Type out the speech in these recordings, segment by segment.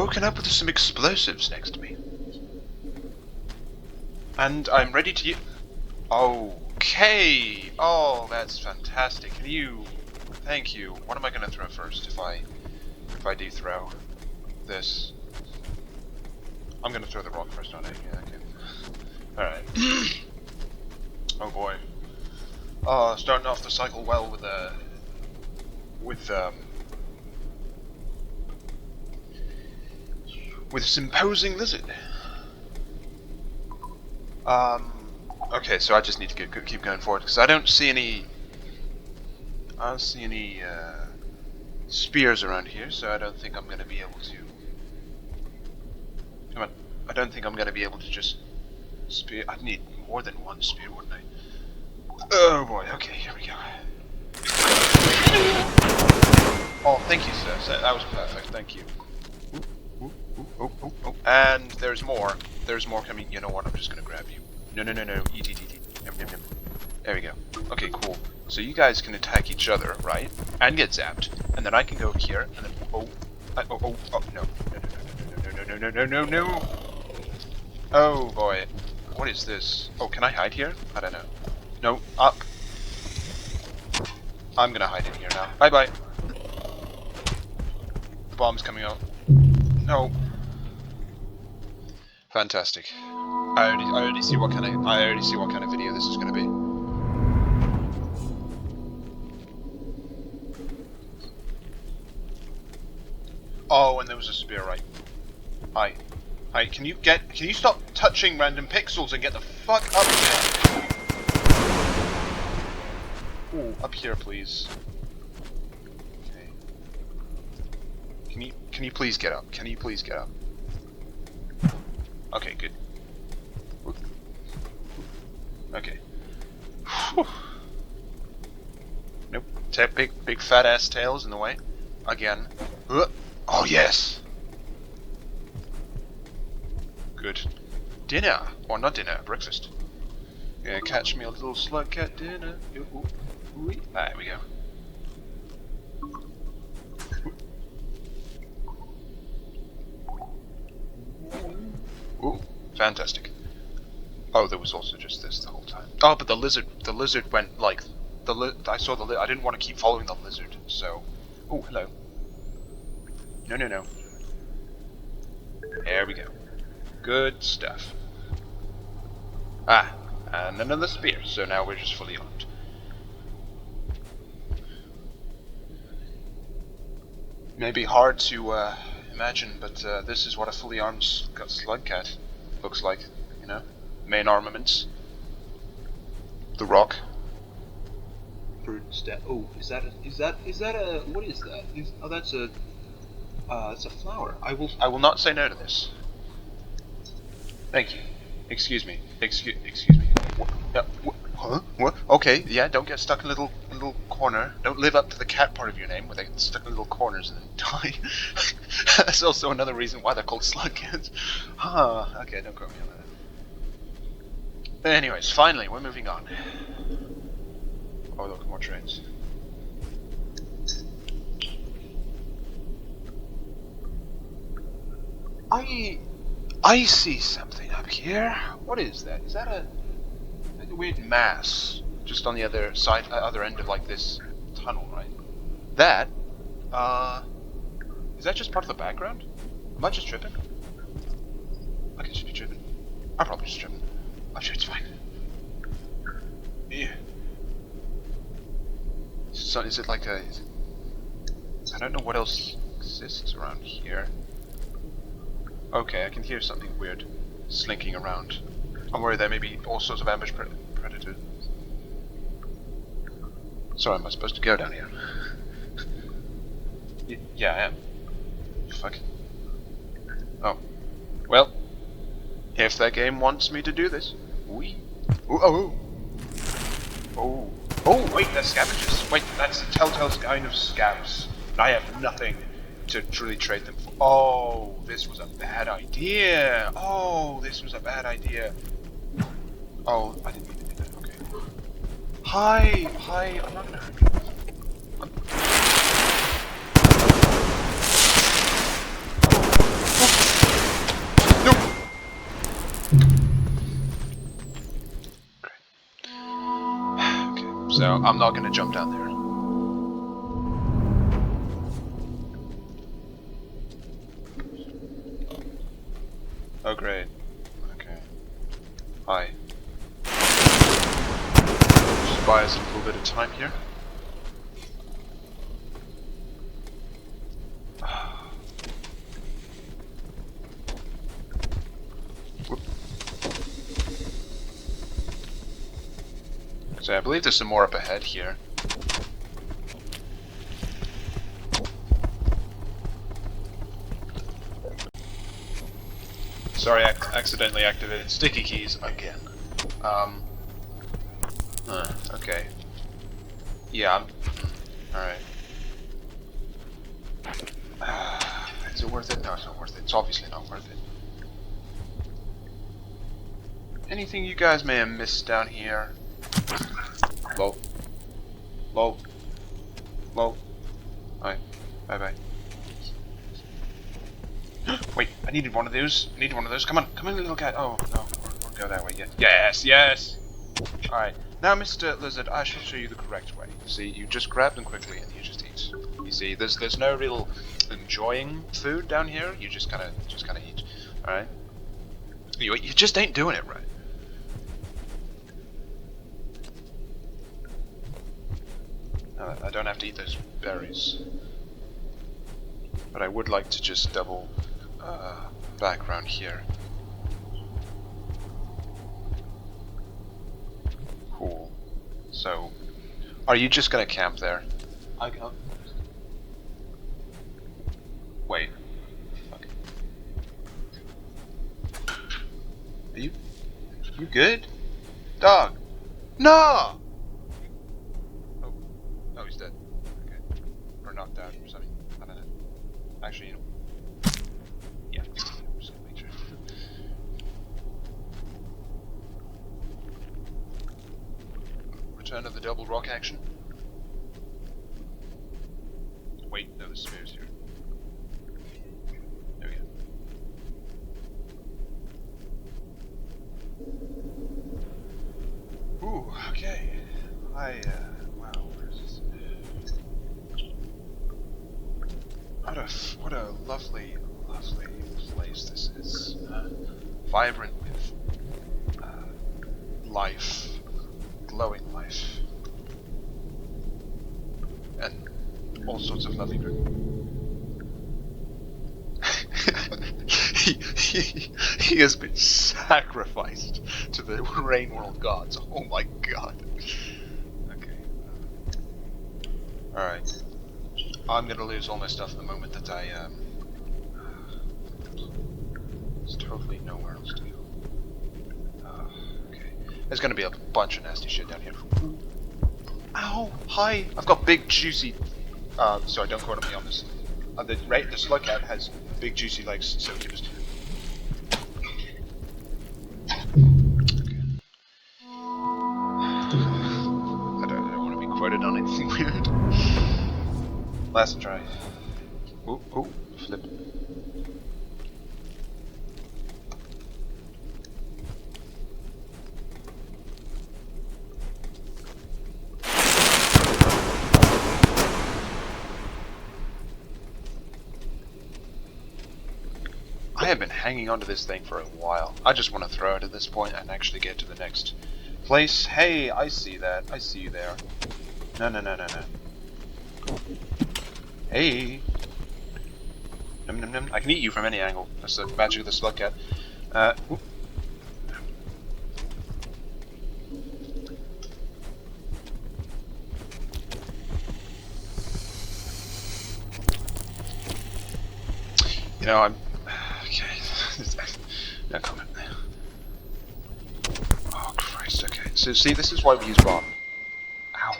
woken up with some explosives next to me. And I'm ready to Okay! Oh, that's fantastic. Can you... Thank you. What am I gonna throw first if I do throw this? I'm gonna throw the rock first, aren't I? Yeah, okay. Alright. Oh boy. Starting off the cycle well with this imposing lizard. Okay, so I just need to keep going forward because I don't see any spears around here, so I don't think I'm gonna be able to. Come on, I don't think I'm gonna be able to just spear. I'd need more than one spear, wouldn't I? Oh boy. Okay, here we go. Oh, thank you, sir. That was perfect. Thank you. Oh. And there's more. There's more coming. You know what? I'm just gonna grab you. No. Eat. Yum. There we go. Okay, cool. So you guys can attack each other, right? And get zapped. And then I can go over here, and then... no. No. Oh, boy. What is this? Oh, can I hide here? I don't know. No, up. I'm gonna hide in here now. Bye-bye. The bomb's coming out. No. Fantastic. I already see what kind of video this is gonna be. Oh, and there was a spear, right? Hi. Can you stop touching random pixels and get the fuck up here? Ooh, up here, please. Okay. Can you please get up? Can you please get up? Okay, good. Okay. Whew. Nope. Big fat ass tails in the way. Again. Oh yes. Good. Dinner, or not dinner, breakfast. Gonna catch me a little slug cat dinner. There we go. Ooh, fantastic. Oh, there was also just this the whole time. Oh, but the lizard went like I saw the I didn't want to keep following the lizard, so. Oh, hello. No. There we go. Good stuff. Ah, and another spear, so now we're just fully armed. Maybe hard to imagine, but this is what a fully armed slug cat looks like, you know? Main armaments. The rock. Oh, is that a what is that? Oh, that's a flower. I will not say no to this. Thank you. Excuse me. Excuse me. Huh? What? Okay. Yeah. Don't get stuck in a little corner. Don't live up to the cat part of your name, where they get stuck in little corners and then die. That's also another reason why they're called slug cats. Okay. Don't quote me on that. Anyways, finally, we're moving on. Oh, look, more trains. I see something up here. What is that? Is that a weird mass just on the other side, other end of like this tunnel, right? That, is that just part of the background? Am I just tripping? I could just be tripping. I'm probably just tripping. I'm sure it's fine. Yeah. So is it like a? I don't know what else exists around here. Okay, I can hear something weird slinking around. I'm worried there may be all sorts of ambush predators. Sorry, am I supposed to go down here? Yeah, I am. Fuck. Oh. Well, if that game wants me to do this. Oh, wait, they're scavengers. Wait, that's a telltale kind of scavs. I have nothing to truly trade them for. Oh, this was a bad idea. Oh, I didn't mean to do that. Okay. Hi. I'm not gonna hurt you. So I'm not gonna jump down there. Oh great. Okay. Hi. Just buy us a little bit of time here. So I believe there's some more up ahead here. Sorry, I accidentally activated sticky keys again. Okay. Yeah, alright. Is it worth it? No, it's not worth it. It's obviously not worth it. Anything you guys may have missed down here? Low. Low. Low. Alright. Bye bye. Wait, I needed one of those. I needed one of those. Come on, little guy. Oh, no. We'll go that way. Yeah. Yes, yes! Alright. Now, Mr. Lizard, I shall show you the correct way. See, you just grab them quickly and you just eat. You see, there's no real enjoying food down here. You just kind of eat. Alright? You just ain't doing it right. I don't have to eat those berries. But I would like to just double back around here. Cool. So, are you just gonna camp there? I can't. Wait. Okay. Are you good? Dog! No! Oh, he's dead. Okay. Or knocked out or something. I don't know. Actually, you know. Yeah. I'm just gonna make sure. Return of the double rock action. Wait, no, the spear's here. There we go. Ooh, okay. Wow, where's this? What a lovely place this is. Vibrant with life, glowing life, and all sorts of lovely he has been sacrificed to the rain world gods. Oh my god. Okay. Alright. I'm gonna lose all my stuff the moment that I there's totally nowhere else to go. Okay. There's gonna be a bunch of nasty shit down here. Ow! Hi! I've got big juicy sorry, don't quote me on this. The slug cat has big juicy legs, so you just I don't want to be quoted on anything weird. Last try. Ooh, flip. I have been hanging onto this thing for a while. I just want to throw it at this point and actually get to the next place. Hey, I see that. I see you there. No. Hey. Num. I can eat you from any angle. That's the magic of the slug cat. You know, I'm... Okay. No comment. Oh, Christ, okay. So, see, this is why we use bomb. Ow.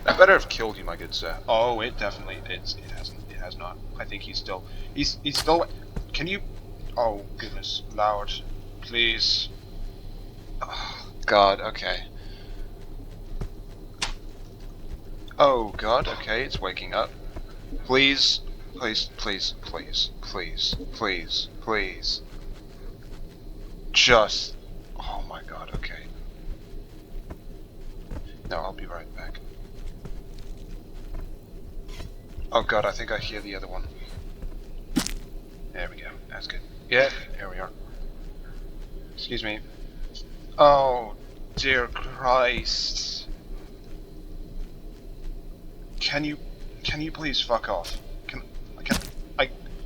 That better have killed you, my good sir. Oh, it definitely... It hasn't. It has not. I think he's still... He's still... Can you... Oh, goodness. Loud. Please. Oh, God, okay. Oh, God, okay, it's waking up. Please... Please. Just... Oh my god, okay. No, I'll be right back. Oh god, I think I hear the other one. There we go. That's good. Yeah, here we are. Excuse me. Oh, dear Christ. Can you please fuck off?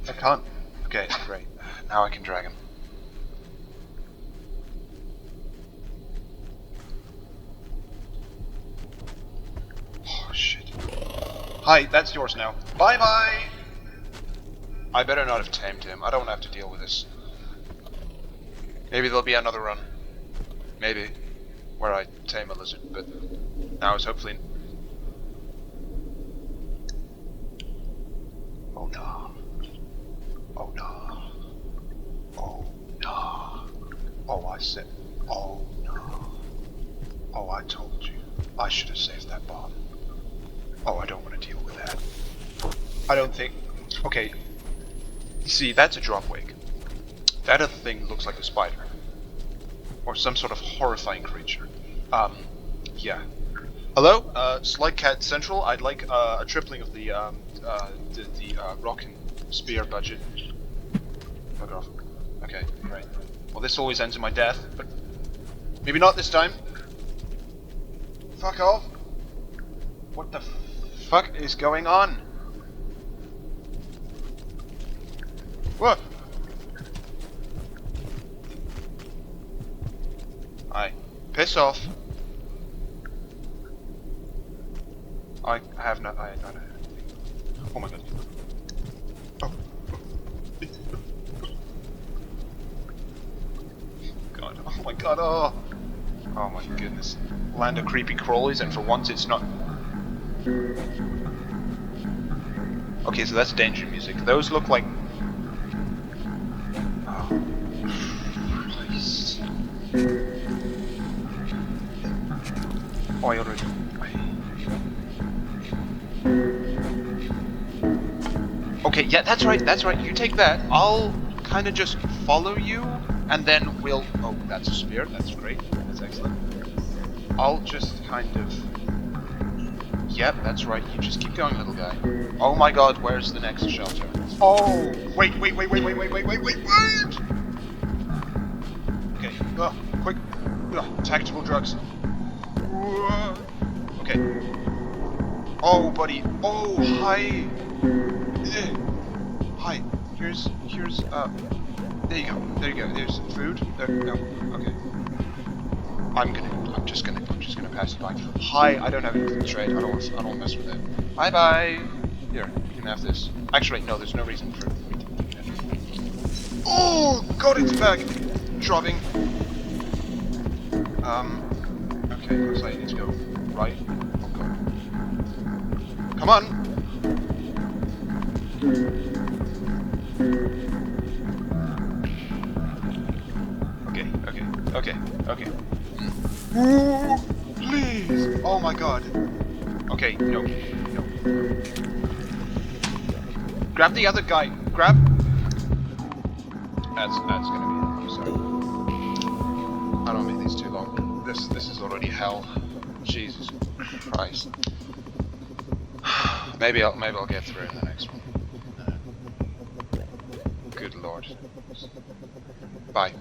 I can't. Okay, great. Now I can drag him. Oh, shit. Hi, that's yours now. Bye-bye! I better not have tamed him. I don't have to deal with this. Maybe there'll be another run. Maybe. Where I tame a lizard, but now is hopefully... Oh no. Oh no. Oh no. Oh, I said... Oh no. Oh, I told you. I should have saved that bomb. Oh, I don't want to deal with that. I don't think... Okay. You see, that's a Dropwig. That other thing looks like a spider. Or some sort of horrifying creature. Yeah. Hello? Slug Cat Central. I'd like a tripling of the rock and spear budget. Fuck off. Okay, right. Well, this always ends in my death, but maybe not this time. Fuck off. What the fuck is going on? What? Hi. Piss off. I have not. I don't know. Oh my god. Oh. God. Oh my god. Oh. Oh my goodness. Land of creepy crawlies, and for once it's not. Okay, so that's danger music. Those look like. Oh. Christ. Oh, I already. Okay, yeah, that's right, that's right. You take that. I'll kind of just follow you, and then we'll... Oh, that's a spear. That's great. That's excellent. I'll just kind of... Yep, that's right. You just keep going, little guy. Oh my god, where's the next shelter? Oh! Wait! Okay, quick. Tactical drugs. Okay. Oh, buddy. Oh, hi. Hi. Here's there you go. There's some food. There, no. Okay. I'm just gonna pass it by. Hi, I don't have anything to trade. I don't mess with it. Bye bye. Here, you can have this. Actually, no, there's no reason for me to do that. Oh, God, it's back. Dropping. Okay, looks like I need to go right. Oh god. Come on! Okay. Ooh, please! Oh my god. Okay, no. Grab the other guy. Grab. That's gonna be it. I'm sorry. I don't make these too long. This is already hell. Jesus Christ. Maybe I'll get through in the next one. Good lord. Bye.